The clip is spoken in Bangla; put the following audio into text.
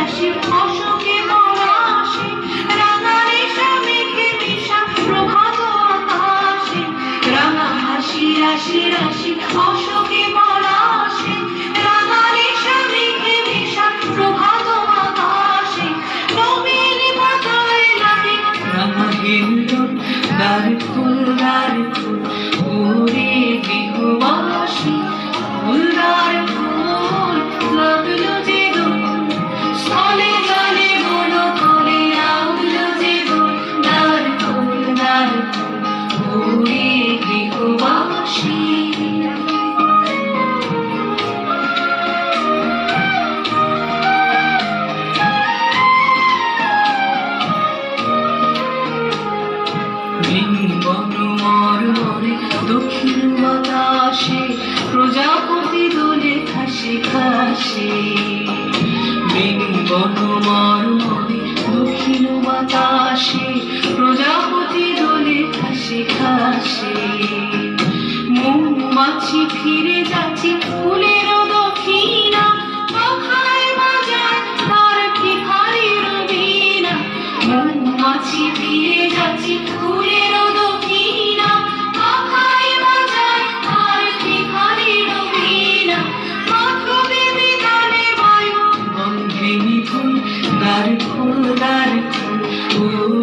রাশি অশোকে মরাশি রাঙা রেশা মেঘে মিশা প্রভাত আকাশে রাঙা হাসি রাশি রাশি অশোকে মরাশি রাঙা রেশা মেঘে মিশা প্রভাত আকাশে নবীন পাতায় লাগে রাঙা হিন্দুর দ্বার ফুল ওরে গৃহবাসী ফুলদার ফুল লাগলো যে দোল স্থলে জলে বন তলে আউলো যে দোল দ্বার ফুল ওরে গৃহবাসী দক্ষিণ বাতাসে প্রজাপতি দোলে খাসে খাসে বন মরমরে দক্ষিণ বাতাসে প্রজাপতি দোলে খাসে খাসে মৌমাছি ফিরে যাচ্ছে ফুলের দক্ষিণা পাখায় বাজায় তার ভিখারির বীণা মৌমাছি ফিরে যাচ্ছে ফুলের দক্ষিণা পাখায় বাজায় তার ভিখারির বীণা মাধবী বিতানে বায়ু গন্ধে মিথুন দ্বার ফুল